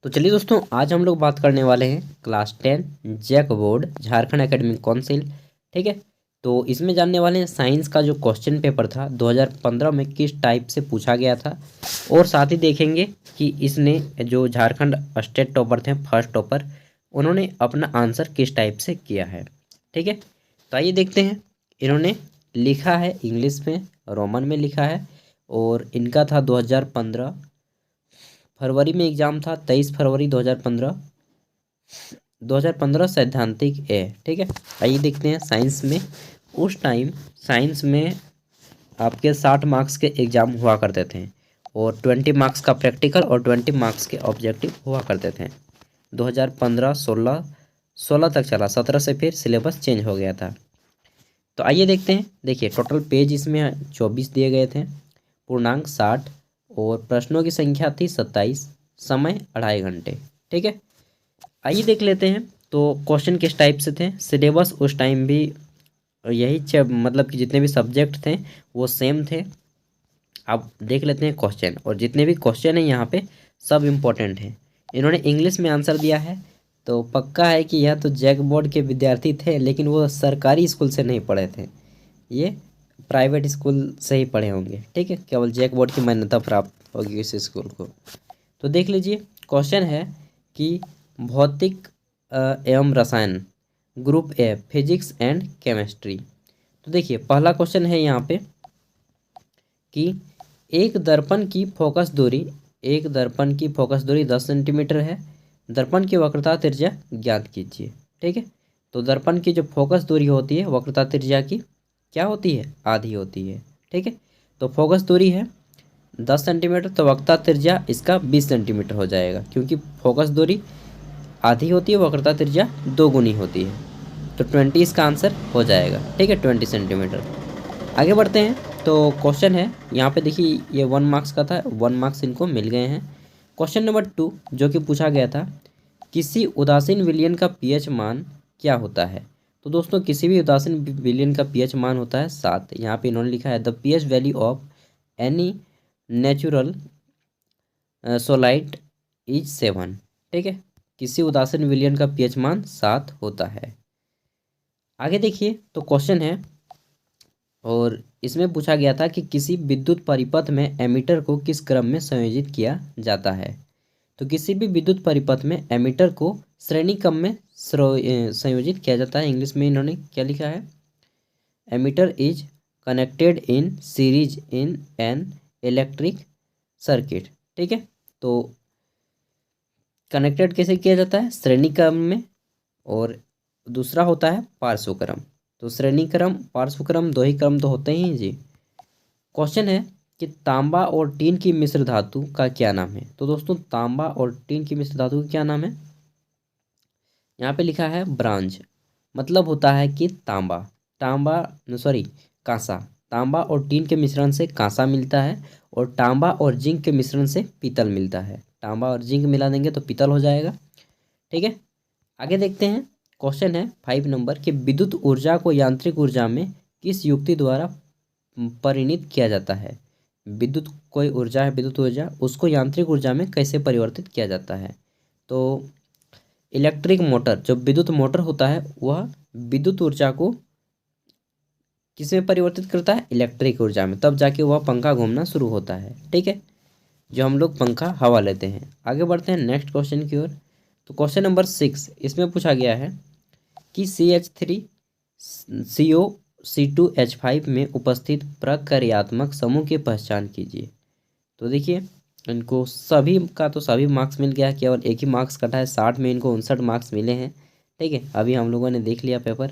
तो चलिए दोस्तों, आज हम लोग बात करने वाले हैं class 10 JAC board Jharkhand academic council. ठीक है। तो इसमें जानने वाले हैं साइंस का जो क्वेश्चन पेपर था 2015 में किस टाइप से पूछा गया था, और साथ ही देखेंगे कि इसने जो झारखंड स्टेट टॉपर थे, फर्स्ट टॉपर, उन्होंने अपना आंसर किस टाइप से किया है। ठीक है। तो आइए देखते हैं। इन्होंने लिखा है इंग्लिश में, रोमन में लिखा है, और इनका था 2015 फरवरी में एग्ज़ाम था, 23 फरवरी 2015 सैद्धांतिक ए। ठीक है। आइए देखते हैं साइंस में। उस टाइम साइंस में आपके 60 मार्क्स के एग्ज़ाम हुआ करते थे, और 20 मार्क्स का प्रैक्टिकल और 20 मार्क्स के ऑब्जेक्टिव हुआ करते थे। 2015 16 तक चला, 17 से फिर सिलेबस चेंज हो गया था। तो आइए देखते हैं। देखिए, टोटल पेज इसमें 24 दिए गए थे, पूर्णांक 60, और प्रश्नों की संख्या थी 27, समय 2.5 घंटे। ठीक है। आइए देख लेते हैं। तो क्वेश्चन किस टाइप से थे। सिलेबस उस टाइम भी यही मतलब कि जितने भी सब्जेक्ट थे वो सेम थे। अब देख लेते हैं क्वेश्चन, और जितने भी क्वेश्चन हैं यहाँ पे सब इम्पोर्टेंट हैं। इन्होंने इंग्लिश में आंसर दिया है, तो पक्का है कि यह तो जैक बोर्ड के विद्यार्थी थे, लेकिन वो सरकारी स्कूल से नहीं पढ़े थे, ये प्राइवेट स्कूल से ही पढ़े होंगे। ठीक है। केवल जैक बोर्ड की मान्यता प्राप्त होगी इस स्कूल को। तो देख लीजिए, क्वेश्चन है कि भौतिक एवं रसायन, group A, physics and chemistry. तो देखिए, पहला क्वेश्चन है यहाँ पे कि एक दर्पण की फोकस दूरी 10 सेंटीमीटर है। दर्पण की वक्रता त्रिज्या ज्ञात कीजिए। ठीक है। तो दर्पण की जो फोकस दूरी होती है वक्रता त्रिज्या की क्या होती है, आधी होती है। ठीक है। तो फोकस दूरी है 10 सेंटीमीटर, तो वक्रता त्रिज्या इसका 20 सेंटीमीटर हो जाएगा, क्योंकि फोकस दूरी आधी होती है, वक्रता त्रिज्या 2 गुनी होती है। तो 20 इसका आंसर हो जाएगा। ठीक है, 20 सेंटीमीटर। आगे बढ़ते हैं। तो क्वेश्चन है यहाँ पे, देखिए ये 1 मार्क्स का था, 1 मार्क्स इनको मिल गए हैं। क्वेश्चन नंबर 2 जो कि पूछा गया था, किसी उदासीन विलयन का पीएच मान क्या होता है। तो दोस्तों, किसी भी उदासीन विलयन का पीएच मान होता है 7। यहाँ पे इन्होंने लिखा है the pH value of any natural solute is 7। ठीक है। किसी उदासीन विलयन का पीएच मान 7 होता है। आगे देखिए, तो क्वेश्चन है, और इसमें पूछा गया था कि किसी विद्युत परिपथ में एमीटर को किस क्रम में संयोजित किया जाता है। तो किसी भी विद्युत परिपथ में एमीटर को श्रेणी क्रम में संयोजित किया जाता है। इंग्लिश में इन्होंने क्या लिखा है, ammeter is connected in series in an electric circuit. ठीक है। तो कनेक्टेड कैसे किया जाता है, श्रेणी क्रम में, और दूसरा होता है पार्श्व क्रम। तो श्रेणी क्रम, पार्श्व क्रम, दो ही क्रम तो होते ही हैं जी। क्वेश्चन है कि तांबा और टीन की मिश्र धातु का क्या नाम है। तो दोस्तों, तांबा और टीन की मिश्र धातु का क्या नाम है, यहाँ पे लिखा है ब्रांज। मतलब होता है कि कांसा। तांबा और टीन के मिश्रण से कांसा मिलता है, और तांबा और जिंक के मिश्रण से पीतल मिलता है। तांबा और जिंक मिला देंगे तो पीतल हो जाएगा। ठीक है। आगे देखते हैं। क्वेश्चन है 5 नंबर कि विद्युत ऊर्जा को यांत्रिक ऊर्जा में किस युक्ति द्वारा परिणित किया जाता है। विद्युत कोई ऊर्जा है, विद्युत ऊर्जा, उसको यांत्रिक ऊर्जा में कैसे परिवर्तित किया जाता है। तो इलेक्ट्रिक मोटर, जो विद्युत मोटर होता है, वह विद्युत ऊर्जा को किसमें परिवर्तित करता है, इलेक्ट्रिक ऊर्जा में, तब जाके वह पंखा घूमना शुरू होता है। ठीक है। जो हम लोग पंखा हवा लेते हैं। आगे बढ़ते हैं नेक्स्ट क्वेश्चन की ओर। तो क्वेश्चन नंबर 6 इसमें पूछा गया है कि CH3CO C2H5 में उपस्थित प्रक्रियात्मक समूह की पहचान कीजिए। तो देखिए, इनको सभी का तो सभी मार्क्स मिल गया, केवल एक ही मार्क्स कटा है। 60 में इनको 59 मार्क्स मिले हैं। ठीक है। अभी हम लोगों ने देख लिया पेपर,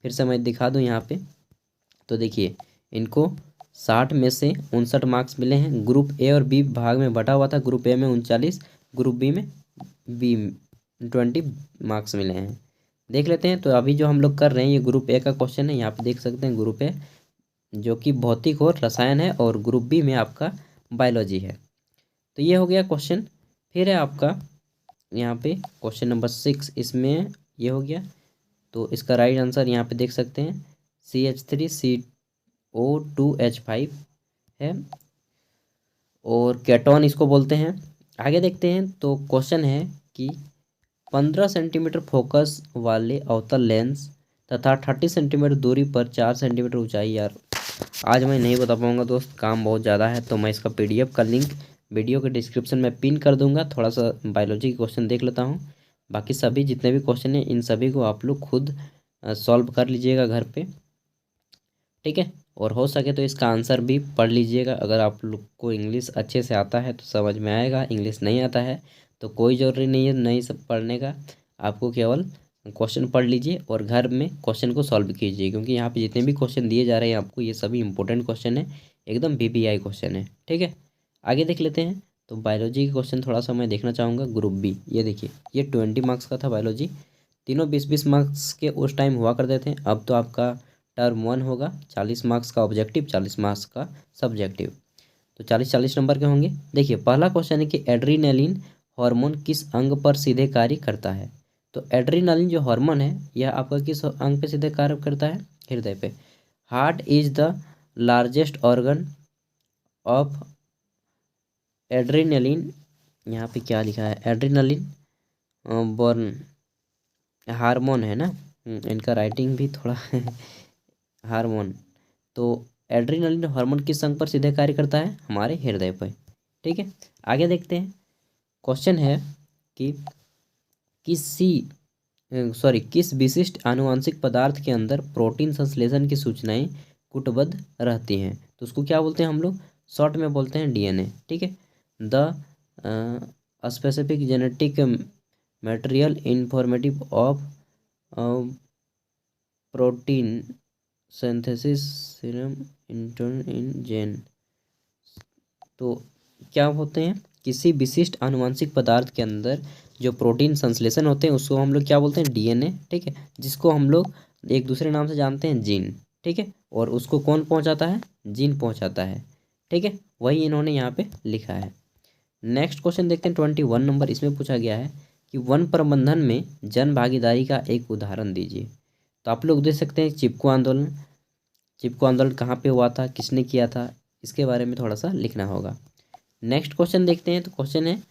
फिर से मैं दिखा दूँ यहाँ पे। तो देखिए, इनको 60 में से 59 मार्क्स मिले हैं। ग्रुप ए और बी भाग में बटा हुआ था। ग्रुप ए में 39, ग्रुप बी में 20 मार्क्स मिले हैं। देख लेते हैं। तो अभी जो हम लोग कर रहे हैं, ये ग्रुप ए का क्वेश्चन है। यहाँ पे देख सकते हैं ग्रुप ए जो कि भौतिक और रसायन है, और ग्रुप बी में आपका बायोलॉजी है। तो ये हो गया क्वेश्चन। फिर है आपका यहाँ पे क्वेश्चन नंबर 6, इसमें ये हो गया। तो इसका राइट आंसर यहाँ पे देख सकते हैं CH3CO2H5 है, और केटोन इसको बोलते हैं। आगे देखते हैं। तो क्वेश्चन है कि 15 सेंटीमीटर फोकस वाले अवतल लेंस तथा 30 सेंटीमीटर दूरी पर 4 सेंटीमीटर ऊंचाई। यार आज मैं नहीं बता पाऊंगा दोस्त, काम बहुत ज़्यादा है। तो मैं इसका PDF का लिंक वीडियो के डिस्क्रिप्शन में पिन कर दूंगा। थोड़ा सा बायोलॉजी के क्वेश्चन देख लेता हूँ, बाकी सभी जितने भी क्वेश्चन हैं इन सभी को आप लोग खुद सॉल्व कर लीजिएगा घर पे, ठीक है। और हो सके तो इसका आंसर भी पढ़ लीजिएगा। अगर आप लोग को इंग्लिश अच्छे से आता है तो समझ में आएगा, इंग्लिश नहीं आता है तो कोई ज़रूरी नहीं है नहीं सब पढ़ने का। आपको केवल क्वेश्चन पढ़ लीजिए और घर में क्वेश्चन को सॉल्व कीजिए, क्योंकि यहाँ पे जितने भी क्वेश्चन दिए जा रहे हैं आपको ये सभी इंपॉर्टेंट क्वेश्चन है, एकदम VBI क्वेश्चन है, ठीक है। आगे देख लेते हैं। तो बायोलॉजी के क्वेश्चन थोड़ा सा मैं देखना चाहूँगा। ग्रुप बी, ये देखिए ये 20 मार्क्स का था बायोलॉजी। तीनों 20-20 मार्क्स के उस टाइम हुआ करते थे। अब तो आपका टर्म 1 होगा, 40 मार्क्स का ऑब्जेक्टिव, 40 मार्क्स का सब्जेक्टिव, तो 40-40 नंबर के होंगे। देखिए पहला क्वेश्चन है कि एड्रीनलिन हार्मोन किस अंग पर सीधे कार्य करता है। तो एड्रीनलिन जो हार्मोन है यह आपका किस अंग पे सीधे कार्य करता है, हृदय पे। Heart is the largest organ of adrenaline, यहाँ पे क्या लिखा है, एड्रीनलिन बर्न हार्मोन है ना। इनका राइटिंग भी थोड़ा हार्मोन। तो एड्रीनलिन हार्मोन किस अंग पर सीधे कार्य करता है, हमारे हृदय पर, ठीक है। आगे देखते हैं। क्वेश्चन है कि किस विशिष्ट आनुवांशिक पदार्थ के अंदर प्रोटीन संश्लेषण की सूचनाएं कूटबद्ध रहती हैं। तो उसको क्या बोलते हैं हम लोग, शॉर्ट में बोलते हैं DNA, ठीक है। The specific genetic material informative of protein synthesis serum intern in gene. तो क्या होते हैं, किसी विशिष्ट आनुवांशिक पदार्थ के अंदर जो प्रोटीन संश्लेषण होते हैं उसको हम लोग क्या बोलते हैं, DNA, ठीक है। जिसको हम लोग एक दूसरे नाम से जानते हैं जीन, ठीक है। और उसको कौन पहुंचाता है, जीन पहुंचाता है, ठीक है। वही इन्होंने यहाँ पे लिखा है। नेक्स्ट क्वेश्चन देखते हैं 21 नंबर। इसमें पूछा गया है कि वन प्रबंधन में जन भागीदारी का एक उदाहरण दीजिए। तो आप लोग देख सकते हैं चिपको आंदोलन। चिपको आंदोलन कहाँ पे हुआ था, किसने किया था, इसके बारे में थोड़ा सा लिखना होगा। नेक्स्ट क्वेश्चन देखते हैं। तो क्वेश्चन है,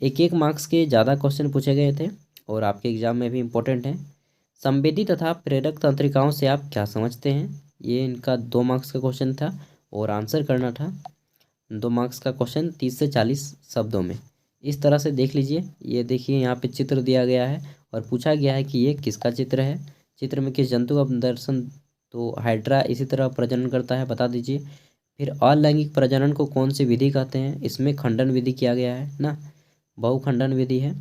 एक मार्क्स के ज़्यादा क्वेश्चन पूछे गए थे और आपके एग्जाम में भी इम्पोर्टेंट हैं। संवेदी तथा प्रेरक तंत्रिकाओं से आप क्या समझते हैं, ये इनका 2 मार्क्स का क्वेश्चन था और आंसर करना था 2 मार्क्स का क्वेश्चन 30 से 40 शब्दों में। इस तरह से देख लीजिए, ये देखिए यहाँ पे चित्र दिया गया है और पूछा गया है कि ये किसका चित्र है, चित्र में किस जंतु का दर्शन। तो हाइड्रा इसी तरह प्रजनन करता है, बता दीजिए। फिर अलैंगिक प्रजनन को कौन सी विधि कहते हैं, इसमें खंडन विधि किया गया है ना, बहुखंडन विधि है।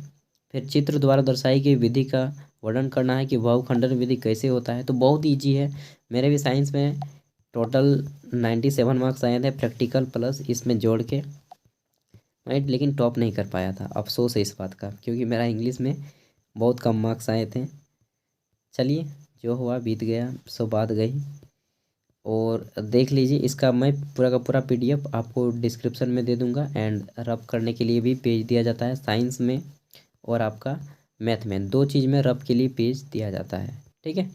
फिर चित्र द्वारा दर्शाई गई विधि का वर्णन करना है कि बहुखंडन विधि कैसे होता है। तो बहुत ईजी है, मेरे भी साइंस में टोटल 97 मार्क्स आए थे प्रैक्टिकल प्लस इसमें जोड़ के, राइट। लेकिन टॉप नहीं कर पाया था, अफसोस है इस बात का, क्योंकि मेरा इंग्लिश में बहुत कम मार्क्स आए थे। चलिए जो हुआ बीत गया, सो बात गई। और देख लीजिए इसका मैं पूरा का पूरा PDF आपको डिस्क्रिप्शन में दे दूंगा। एंड रब करने के लिए भी पेज दिया जाता है साइंस में और आपका मैथ में, 2 चीज़ में रब के लिए पेज दिया जाता है, ठीक है।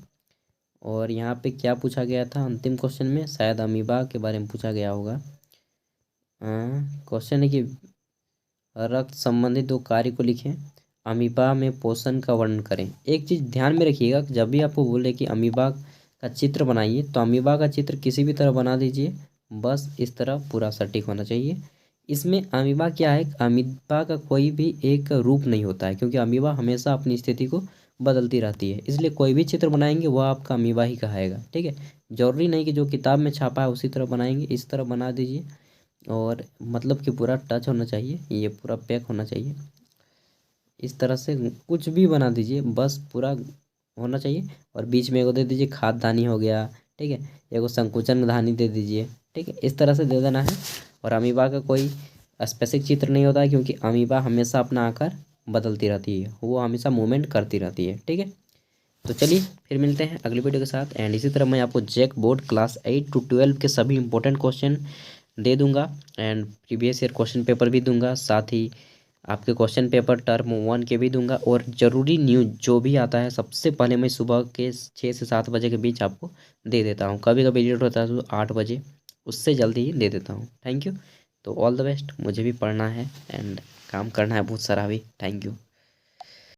और यहाँ पे क्या पूछा गया था अंतिम क्वेश्चन में, शायद अमीबा के बारे में पूछा गया होगा। क्वेश्चन है कि रक्त संबंधी 2 कार्य को लिखें, अमीबा में पोषण का वर्णन करें। एक चीज़ ध्यान में रखिएगा, जब भी आपको बोले कि अमीबा का चित्र बनाइए तो अमीबा का चित्र किसी भी तरह बना दीजिए, बस इस तरह पूरा सटीक होना चाहिए। इसमें अमीबा क्या है, अमीबा का कोई भी एक रूप नहीं होता है, क्योंकि अमीबा हमेशा अपनी स्थिति को बदलती रहती है, इसलिए कोई भी चित्र बनाएंगे वह आपका अमीबा ही कहाएगा, ठीक है। जरूरी नहीं कि जो किताब में छापा है उसी तरह बनाएंगे, इस तरह बना दीजिए। और मतलब कि पूरा टच होना चाहिए, ये पूरा पैक होना चाहिए, इस तरह से कुछ भी बना दीजिए, बस पूरा होना चाहिए। और बीच में एगो दे दीजिए खाद्यधानी हो गया, ठीक है, एगो संकुचन धानी दे दीजिए, ठीक है, इस तरह से दे देना है। और अमीबा का कोई स्पेसिफिक चित्र नहीं होता है, क्योंकि अमीबा हमेशा अपना आकार बदलती रहती है, वो हमेशा मूवमेंट करती रहती है, ठीक है। तो चलिए फिर मिलते हैं अगली वीडियो के साथ। एंड इसी तरह मैं आपको जैक बोर्ड क्लास 8 to 12 के सभी इंपॉर्टेंट क्वेश्चन दे दूंगा and previous year question paper भी दूंगा, साथ ही आपके क्वेश्चन पेपर टर्म 1 के भी दूंगा। और ज़रूरी न्यूज जो भी आता है सबसे पहले मैं सुबह के 6 से 7 बजे के बीच आपको दे देता हूँ, कभी कभी लेट होता है तो 8 बजे, उससे जल्दी ही दे देता हूँ। Thank you. तो ऑल द बेस्ट, मुझे भी पढ़ना है एंड काम करना है बहुत सारा अभी। Thank you.